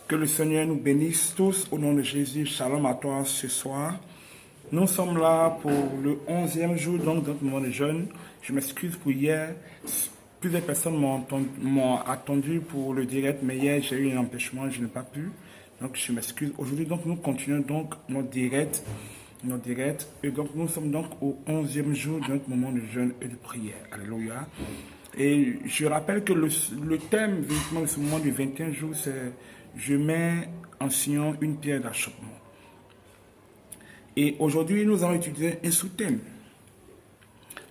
Que le Seigneur nous bénisse tous au nom de Jésus. Shalom à toi ce soir. Nous sommes là pour le 11e jour donc, de notre moment de jeûne. Je m'excuse pour hier. Plusieurs personnes m'ont attendu pour le direct, mais hier j'ai eu un empêchement, je n'ai pas pu. Donc je m'excuse. Aujourd'hui donc nous continuons donc notre direct. Et donc nous sommes donc au 11e jour de notre moment de jeûne et de prière. Alléluia. Et je rappelle que le thème de ce moment du 21 jours, c'est « Je mets en Sion une pierre d'achoppement ». Et aujourd'hui, nous allons étudier un sous-thème.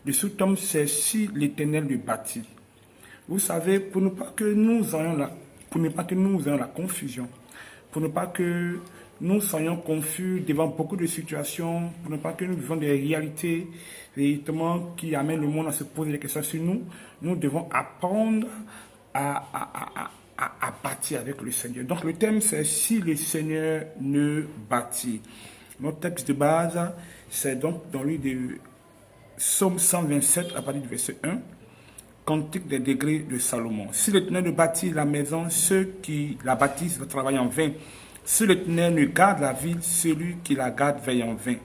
Le sous-thème, c'est « Si l'Éternel le bâtit ». Vous savez, pour ne pas que nous ayons la confusion, pour ne pas que nous soyons confus devant beaucoup de situations, pour ne pas que nous vivions des réalités véritablement qui amènent le monde à se poser des questions sur nous, nous devons apprendre à bâtir avec le Seigneur. Donc le thème c'est « Si le Seigneur ne bâtit ». Notre texte de base, c'est donc dans le livre de Psaume 127 à partir du verset 1, Cantique des degrés de Salomon. Si l'Éternel ne bâtit la maison, ceux qui la bâtissent travaillent en vain. Si l'Éternel ne garde la ville, celui qui la garde veille en vain.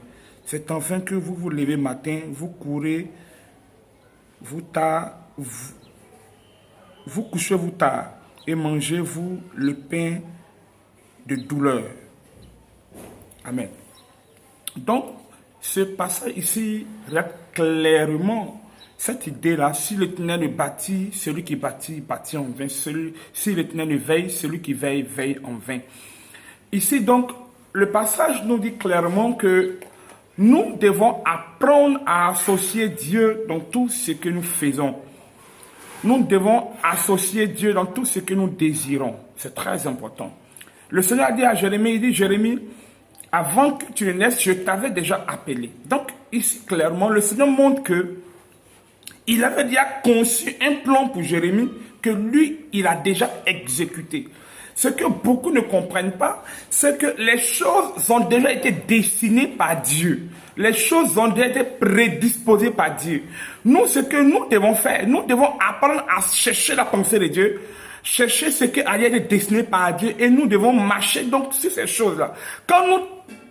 C'est en vain que vous vous levez matin, vous courez, vous couchez-vous tard, et mangez-vous le pain de douleur. Amen. Donc, ce passage ici relate clairement cette idée-là. Si l'Éternel ne bâtit, celui qui bâtit, bâtit en vain. Si l'Éternel ne veille, celui qui veille, veille en vain. Ici, donc, le passage nous dit clairement que nous devons apprendre à associer Dieu dans tout ce que nous faisons. Nous devons associer Dieu dans tout ce que nous désirons. C'est très important. Le Seigneur a dit à Jérémie, il dit, Jérémie, avant que tu ne naisses, je t'avais déjà appelé. Donc, ici, clairement, le Seigneur montre que il avait déjà conçu un plan pour Jérémie que lui, il a déjà exécuté. Ce que beaucoup ne comprennent pas, c'est que les choses ont déjà été dessinées par Dieu. Les choses ont déjà été prédisposées par Dieu. Nous, ce que nous devons faire, nous devons apprendre à chercher la pensée de Dieu, chercher ce qui a été dessiné par Dieu et nous devons marcher donc sur ces choses-là. Quand nous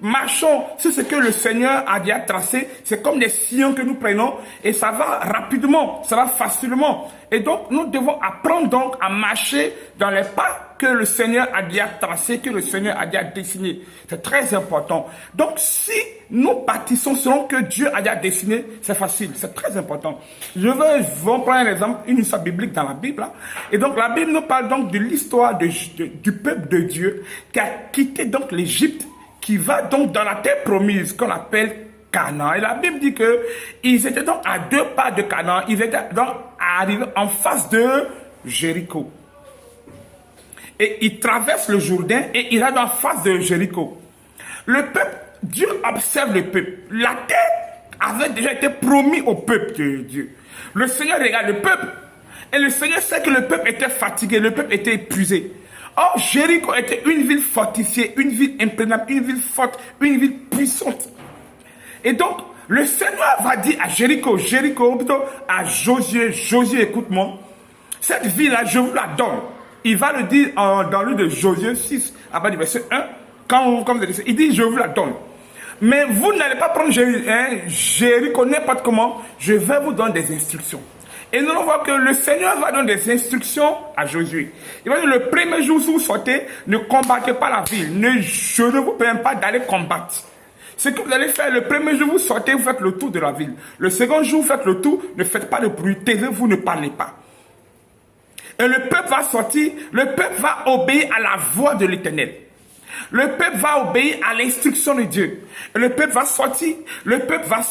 marchons sur ce que le Seigneur a déjà tracé, c'est comme des sillons que nous prenons et ça va rapidement, ça va facilement. Et donc, nous devons apprendre donc à marcher dans les pas que le Seigneur a déjà tracé, que le Seigneur a déjà dessiné. C'est très important. Donc, si nous bâtissons selon que Dieu a déjà dessiné, c'est facile, c'est très important. Je vais vous prendre un exemple, une histoire biblique dans la Bible. Et donc, la Bible nous parle donc de l'histoire du peuple de Dieu qui a quitté donc l'Égypte, qui va donc dans la terre promise qu'on appelle Canaan. Et la Bible dit que ils étaient donc à 2 pas de Canaan. Ils étaient donc arrivés en face de Jéricho. Et ils traversent le Jourdain et ils arrivent en face de Jéricho. Le peuple, Dieu observe le peuple. La terre avait déjà été promise au peuple de Dieu. Le Seigneur regarde le peuple. Et le Seigneur sait que le peuple était fatigué, le peuple était épuisé. Or, Jéricho était une ville fortifiée, une ville imprenable, une ville forte, une ville puissante. Et donc, le Seigneur va dire à Jéricho, plutôt à Josué, écoute-moi, cette ville-là, je vous la donne. Il va le dire dans le livre de Josué 6, à partir du verset 1, il dit, je vous la donne. Mais vous n'allez pas prendre Jéricho n'importe comment, je vais vous donner des instructions. Et nous allons voir que le Seigneur va donner des instructions à Josué. Il va dire, le premier jour, si vous sortez, ne combattez pas la ville. Je ne vous permets pas d'aller combattre. Ce que vous allez faire, le premier jour, vous sortez, vous faites le tour de la ville. Le second jour, vous faites le tour, ne faites pas de bruit, taisez-vous, ne parlez pas. Et le peuple va sortir, le peuple va obéir à la voix de l'Éternel. Le peuple va obéir à l'instruction de Dieu. Et le peuple va sortir, et le peuple va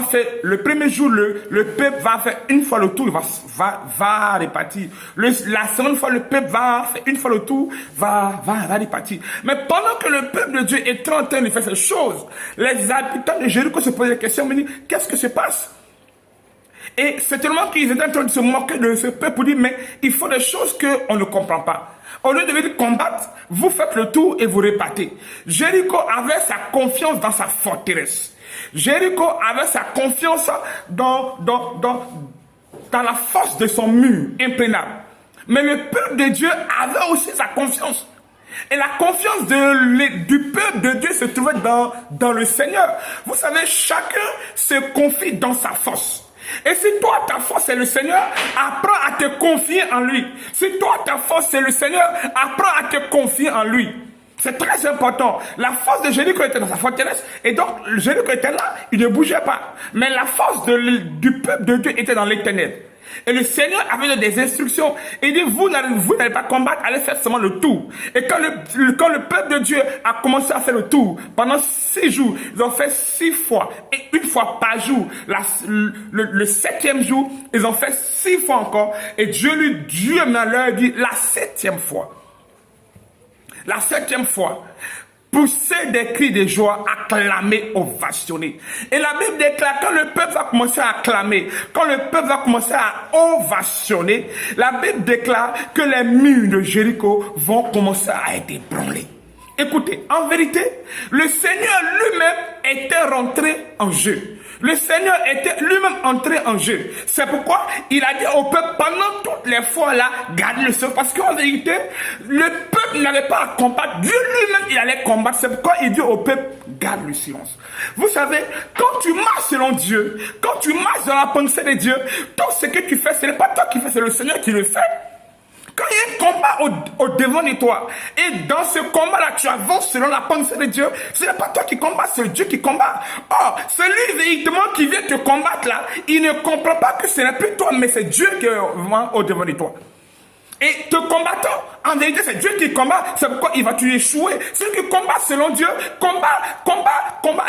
faire, le premier jour, le peuple va faire une fois le tour, il va repartir. La seconde fois, le peuple va faire une fois le tour, va repartir. Mais pendant que le peuple de Dieu est en train de faire ces choses, les habitants de Jéricho se posent des questions, mais disent, qu'est-ce que se passe? Et c'est tellement qu'ils étaient en train de se moquer de ce peuple pour dire, mais il faut des choses qu'on ne comprend pas. Au lieu de venir combattre, vous faites le tour et vous repartez. Jéricho avait sa confiance dans sa forteresse. Jéricho avait sa confiance dans la force de son mur imprenable. Mais le peuple de Dieu avait aussi sa confiance Et la confiance du peuple de Dieu se trouvait dans le Seigneur. Vous savez, chacun se confie dans sa force. Et si toi, ta force c'est le Seigneur, apprends à te confier en lui. Si toi, ta force c'est le Seigneur, apprends à te confier en lui. C'est très important. La force de Jéricho était dans sa forteresse. Et donc, Jéricho était là, il ne bougeait pas. Mais la force du peuple de Dieu était dans l'Éternel. Et le Seigneur avait donné des instructions. Il dit, vous n'allez pas combattre, allez faire seulement le tour. Et quand le peuple de Dieu a commencé à faire le tour, pendant 6 jours, ils ont fait 6 fois. Et une fois par jour. Le 7e jour, ils ont fait 6 fois encore. Et Dieu m'a leur dit, la 7e fois. La 7e fois, pousser des cris de joie, acclamer, ovationner. Et la Bible déclare, quand le peuple va commencer à acclamer, quand le peuple va commencer à ovationner, la Bible déclare que les murs de Jéricho vont commencer à être ébranlés. Écoutez, en vérité, le Seigneur lui-même était rentré en jeu. Le Seigneur était lui-même entré en jeu. C'est pourquoi il a dit au peuple, pendant toutes les fois là, gardez le silence. Parce qu'en vérité, le peuple n'avait pas à combattre. Dieu lui-même, il allait combattre. C'est pourquoi il dit au peuple, garde le silence. Vous savez, quand tu marches selon Dieu, quand tu marches dans la pensée de Dieu, tout ce que tu fais, ce n'est pas toi qui fais, c'est le Seigneur qui le fait. Quand il y a un combat au devant de toi, et dans ce combat-là, tu avances selon la pensée de Dieu, ce n'est pas toi qui combats, c'est Dieu qui combat. Or, celui véritablement qui vient te combattre là, il ne comprend pas que ce n'est plus toi, mais c'est Dieu qui est au devant de toi. Et te combattant, en vérité, c'est Dieu qui combat. C'est pourquoi il va échouer. Celui qui combat selon Dieu, combat.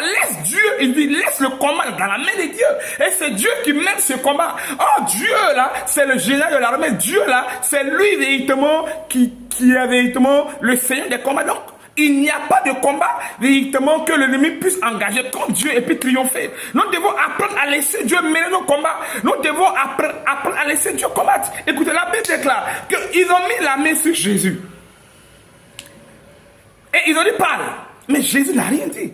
Laisse Dieu, il dit, laisse le combat dans la main de Dieu. Et c'est Dieu qui mène ce combat. Oh, Dieu, là, c'est le général de l'armée. Dieu, là, c'est lui, véritablement, qui est véritablement le Seigneur des combats. Donc, il n'y a pas de combat véritablement que l'ennemi puisse engager contre Dieu et puis triompher. Nous devons apprendre à laisser Dieu mener nos combats. Nous devons apprendre à laisser Dieu combattre. Écoutez, la Bible déclare qu'ils ont mis la main sur Jésus. Et ils ont dit, parle. Mais Jésus n'a rien dit.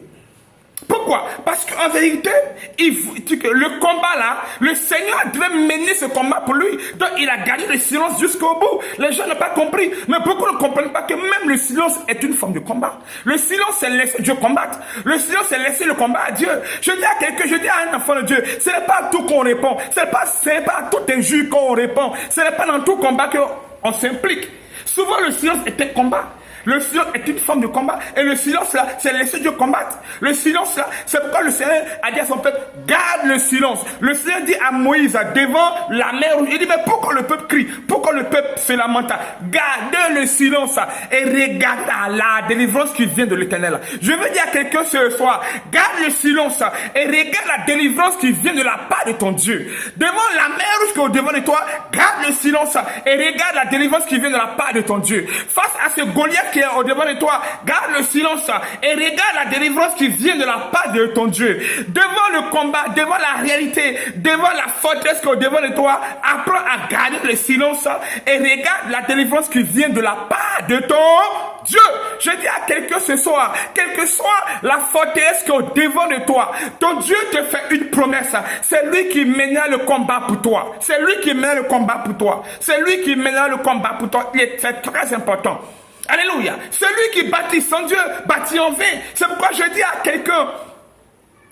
Pourquoi? Parce qu'en vérité, le combat là, le Seigneur devait mener ce combat pour lui. Donc il a gardé le silence jusqu'au bout. Les gens n'ont pas compris. Mais pourquoi ne comprennent pas que même le silence est une forme de combat? Le silence, c'est laisser Dieu combattre. Le silence, c'est laisser le combat à Dieu. Je dis à quelqu'un, je dis à un enfant de Dieu, ce n'est pas à tout qu'on répond. Ce n'est pas à tout injure qu'on répond. Ce n'est pas dans tout combat qu'on s'implique. Souvent, le silence est un combat. Le silence est une forme de combat. Et le silence là, c'est laisser Dieu combattre. Le silence là, c'est pourquoi le Seigneur a dit à son peuple, garde le silence. Le Seigneur dit à Moïse, devant la mer rouge, il dit, mais pourquoi le peuple crie? Pourquoi le peuple se lamente? Garde le silence et regarde la délivrance qui vient de l'Éternel. Je veux dire à quelqu'un ce soir, garde le silence et regarde la délivrance qui vient de la part de ton Dieu. Devant la mer rouge qui est au devant de toi, garde le silence et regarde la délivrance qui vient de la part de ton Dieu. Face à ce Goliath qui est au devant de toi, garde le silence et regarde la délivrance qui vient de la part de ton Dieu. Devant le combat, devant la réalité, devant la forteresse qui est au devant de toi, apprends à garder le silence et regarde la délivrance qui vient de la part de ton Dieu. Je dis à quelqu'un ce soir, quelle que soit la forteresse qui est au devant de toi, ton Dieu te fait une promesse. C'est lui qui mènera le combat pour toi. C'est lui qui mènera le combat pour toi. C'est lui qui mènera le combat pour toi. C'est très important. Alléluia. Celui qui bâtit sans Dieu bâtit en vain. C'est pourquoi je dis à quelqu'un,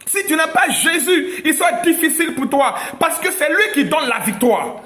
si tu n'as pas Jésus, il sera difficile pour toi. Parce que c'est lui qui donne la victoire.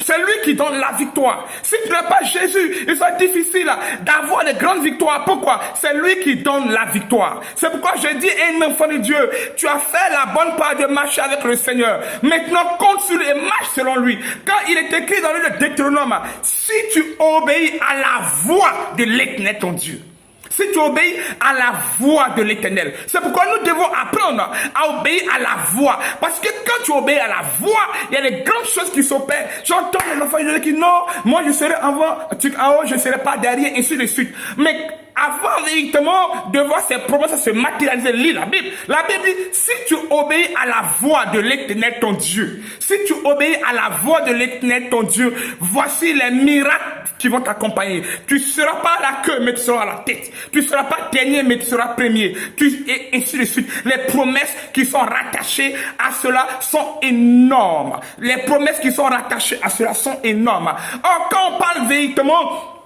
C'est lui qui donne la victoire. Si tu n'as pas Jésus, il sera difficile d'avoir de grandes victoires. Pourquoi? C'est lui qui donne la victoire. C'est pourquoi je dis à un enfant de Dieu, tu as fait la bonne part de marcher avec le Seigneur. Maintenant, compte sur lui et marche selon lui. Quand il est écrit dans le Deutéronome, si tu obéis à la voix de l'Éternel ton Dieu, si tu obéis à la voix de l'Éternel. C'est pourquoi nous devons apprendre à obéir à la voix. Parce que quand tu obéis à la voix, il y a des grandes choses qui s'opèrent. J'entends les enfants qui disent non, moi je serai en haut, je ne serai pas derrière, ainsi de suite. Mais avant véritablement de voir ces promesses se matérialiser, lis la Bible. La Bible dit, si tu obéis à la voix de l'Éternel ton Dieu, si tu obéis à la voix de l'Éternel ton Dieu, voici les miracles qui vont t'accompagner. Tu ne seras pas à la queue, mais tu seras à la tête. Tu ne seras pas dernier, mais tu seras premier. Et ainsi de suite. Les promesses qui sont rattachées à cela sont énormes. Les promesses qui sont rattachées à cela sont énormes. Or, quand on parle véritablement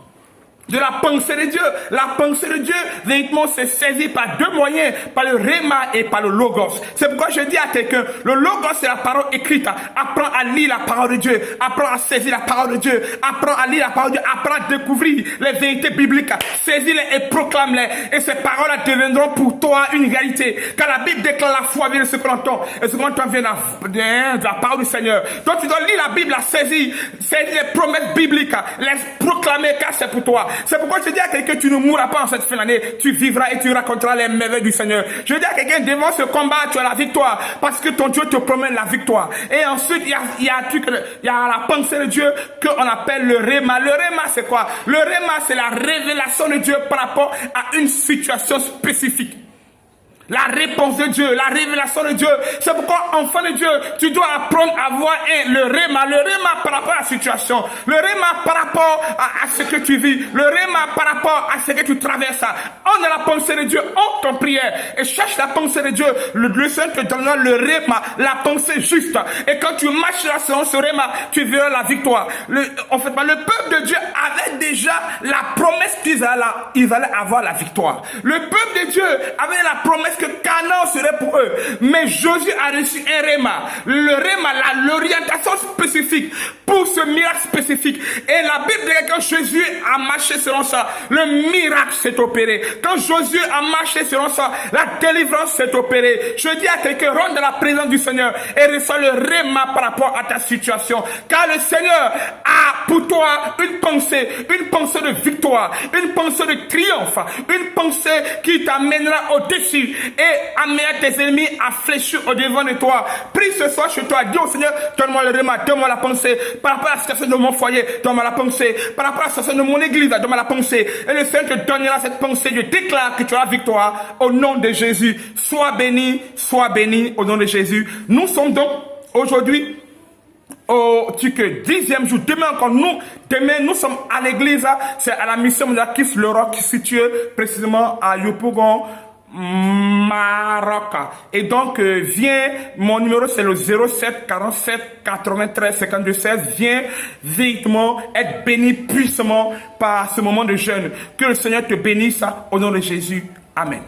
de la pensée de Dieu. La pensée de Dieu, véritablement, c'est saisi par deux moyens, par le Réma et par le Logos. C'est pourquoi je dis à quelqu'un, le Logos, c'est la parole écrite. Apprends à lire la parole de Dieu. Apprends à saisir la parole de Dieu. Apprends à lire la parole de Dieu. Apprends à découvrir les vérités bibliques. Saisis-les et proclame-les. Et ces paroles deviendront pour toi une réalité. Car la Bible déclare la foi vient de ce qu'on entend. Et ce qu'on entend vient de la parole du Seigneur. Donc tu dois lire la Bible, la saisir les promesses bibliques, les proclamer car c'est pour toi. C'est pourquoi je dis à quelqu'un, tu ne mourras pas en cette fin d'année, tu vivras et tu raconteras les merveilles du Seigneur. Je dis à quelqu'un, devant ce combat, tu as la victoire, parce que ton Dieu te promet la victoire. Et ensuite, il y a la pensée de Dieu qu'on appelle le Réma. Le Réma, c'est quoi? Le Réma, c'est la révélation de Dieu par rapport à une situation spécifique. La réponse de Dieu, la révélation de Dieu. C'est pourquoi, enfant de Dieu, tu dois apprendre à voir le Réma. Le Réma par rapport à la situation. Le Réma par rapport à ce que tu vis. Le Réma par rapport à ce que tu traverses. On a la pensée de Dieu, on ton prière. Et cherche la pensée de Dieu. Le Seigneur te donnera le Réma, la pensée juste. Et quand tu marches là selon ce Réma, tu verras la victoire. En fait, le peuple de Dieu avait déjà la promesse qu'ils allaient avoir la victoire. Le peuple de Dieu avait la promesse que Canaan serait pour eux. Mais Josué a reçu un Réma. Le Réma, l'orientation spécifique pour ce miracle spécifique. Et la Bible dit que quand Josué a marché selon ça, le miracle s'est opéré. Quand Josué a marché selon ça, la délivrance s'est opérée. Je dis à quelqu'un, rentre dans la présence du Seigneur et reçois le Réma par rapport à ta situation. Car le Seigneur a pour toi une pensée de victoire, une pensée de triomphe, une pensée qui t'amènera au-dessus et amènera tes ennemis à fléchir au devant de toi. Prie ce soir chez toi, dis au Seigneur, donne-moi le Réma, donne-moi la pensée par rapport à la situation de mon foyer, donne-moi la pensée par rapport à la situation de mon église, donne-moi la pensée. Et le Seigneur te donnera cette pensée. Je déclare que tu as la victoire au nom de Jésus. Sois béni au nom de Jésus. Nous sommes donc aujourd'hui au 10e jour. Demain nous sommes à l'église, c'est à la mission de la Kiss le Rock située précisément à Yopougon, Maroc. Et donc viens, mon numéro c'est le 07 47 93 52 16. Viens véritablement être béni puissamment par ce moment de jeûne. Que le Seigneur te bénisse au nom de Jésus. Amen.